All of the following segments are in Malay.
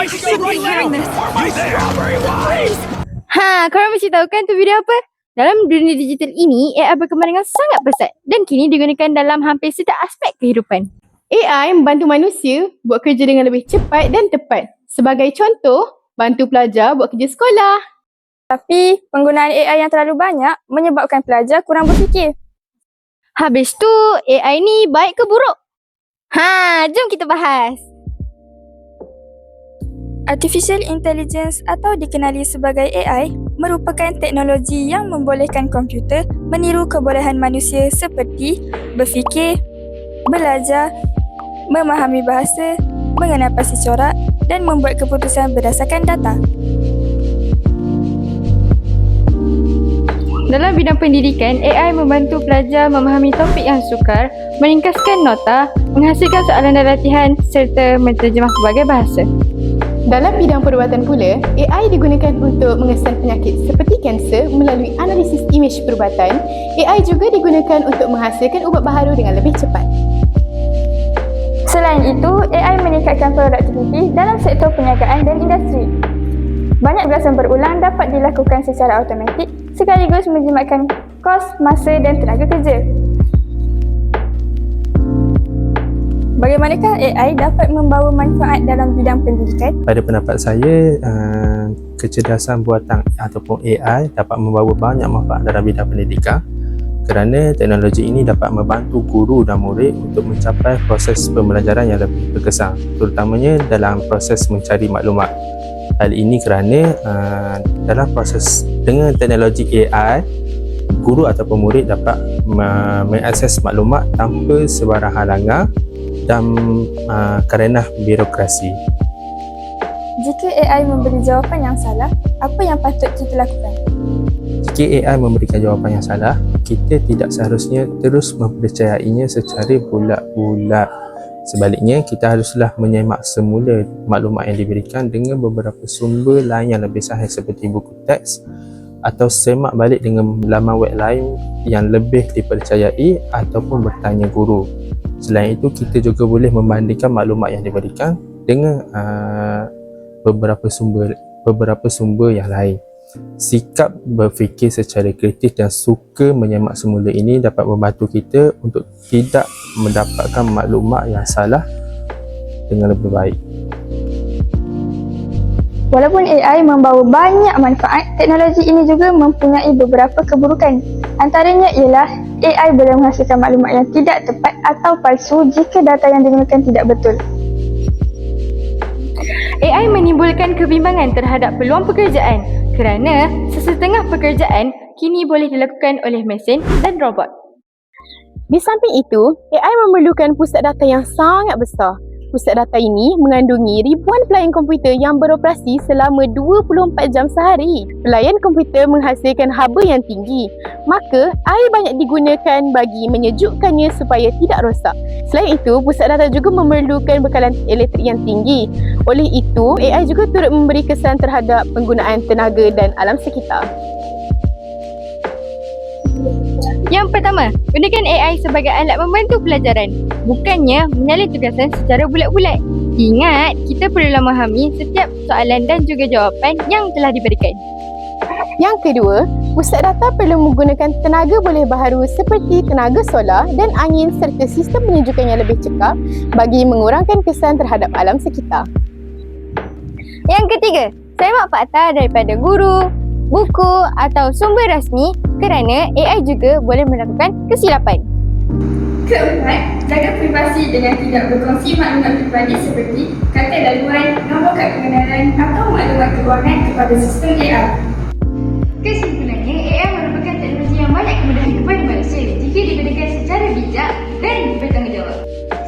Korang mesti tahu kan tu video apa? Dalam dunia digital ini, AI berkembang dengan sangat pesat dan kini digunakan dalam hampir setiap aspek kehidupan. AI membantu manusia buat kerja dengan lebih cepat dan tepat. Sebagai contoh, bantu pelajar buat kerja sekolah. Tapi penggunaan AI yang terlalu banyak menyebabkan pelajar kurang berfikir. Habis tu, AI ni baik ke buruk? Jom kita bahas. Artificial Intelligence atau dikenali sebagai AI merupakan teknologi yang membolehkan komputer meniru kebolehan manusia seperti berfikir, belajar, memahami bahasa, mengenal pasti corak dan membuat keputusan berdasarkan data. Dalam bidang pendidikan, AI membantu pelajar memahami topik yang sukar, meringkaskan nota, menghasilkan soalan dan latihan serta menterjemah pelbagai bahasa. Dalam bidang perubatan pula, AI digunakan untuk mengesan penyakit seperti kanser melalui analisis imej perubatan. AI juga digunakan untuk menghasilkan ubat baharu dengan lebih cepat. Selain itu, AI meningkatkan produktiviti dalam sektor perniagaan dan industri. Banyak tugasan berulang dapat dilakukan secara automatik sekaligus menjimatkan kos, masa dan tenaga kerja. Bagaimanakah AI dapat membawa manfaat dalam bidang pendidikan? Pada pendapat saya, kecerdasan buatan ataupun AI dapat membawa banyak manfaat dalam bidang pendidikan kerana teknologi ini dapat membantu guru dan murid untuk mencapai proses pembelajaran yang lebih berkesan, terutamanya dalam proses mencari maklumat. Hal ini kerana dalam proses dengan teknologi AI, guru ataupun murid dapat mengakses maklumat tanpa sebarang halangan dan kerana birokrasi. Jika AI memberi jawapan yang salah, apa yang patut kita lakukan? Jika AI memberikan jawapan yang salah, kita tidak seharusnya terus mempercayainya secara bulat-bulat. Sebaliknya, kita haruslah menyemak semula maklumat yang diberikan dengan beberapa sumber lain yang lebih sahih seperti buku teks atau semak balik dengan laman web lain yang lebih dipercayai ataupun bertanya guru. Selain itu, kita juga boleh membandingkan maklumat yang diberikan dengan beberapa sumber yang lain. Sikap berfikir secara kreatif dan suka menyemak semula ini dapat membantu kita untuk tidak mendapatkan maklumat yang salah dengan lebih baik. Walaupun AI membawa banyak manfaat, teknologi ini juga mempunyai beberapa keburukan. Antaranya ialah AI boleh menghasilkan maklumat yang tidak tepat atau palsu jika data yang digunakan tidak betul. AI menimbulkan kebimbangan terhadap peluang pekerjaan kerana sesetengah pekerjaan kini boleh dilakukan oleh mesin dan robot. Di samping itu, AI memerlukan pusat data yang sangat besar. Pusat data ini mengandungi ribuan pelayan komputer yang beroperasi selama 24 jam sehari. Pelayan komputer menghasilkan haba yang tinggi, maka air banyak digunakan bagi menyejukkannya supaya tidak rosak. Selain itu, pusat data juga memerlukan bekalan elektrik yang tinggi. Oleh itu, AI juga turut memberi kesan terhadap penggunaan tenaga dan alam sekitar. Yang pertama, gunakan AI sebagai alat membantu pelajaran, bukannya menyalin tugasan secara bulat-bulat. Ingat, kita perlu memahami setiap soalan dan juga jawapan yang telah diberikan. Yang kedua, pusat data perlu menggunakan tenaga boleh baharu seperti tenaga solar dan angin serta sistem penyejukan yang lebih cekap bagi mengurangkan kesan terhadap alam sekitar. Yang ketiga, semak fakta daripada guru, buku atau sumber rasmi kerana AI juga boleh melakukan kesilapan. Keempat, jaga privasi dengan tidak berkongsi maklumat pribadi seperti kata laluan, nombor kad pengenalan atau maklumat kewangan kepada sistem AI. Kesimpulannya, AI merupakan teknologi yang banyak kemudahan kepada manusia jika digunakan secara bijak dan bertanggungjawab.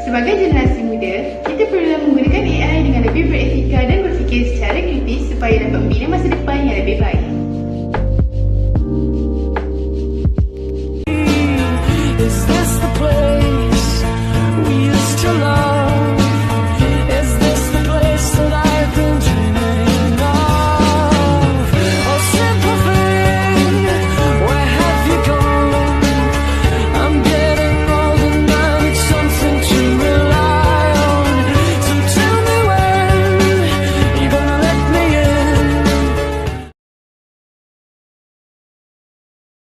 Sebagai generasi muda, kita perlu menggunakan AI dengan lebih beretika dan berfikir secara kritis supaya dapat membina masa depan.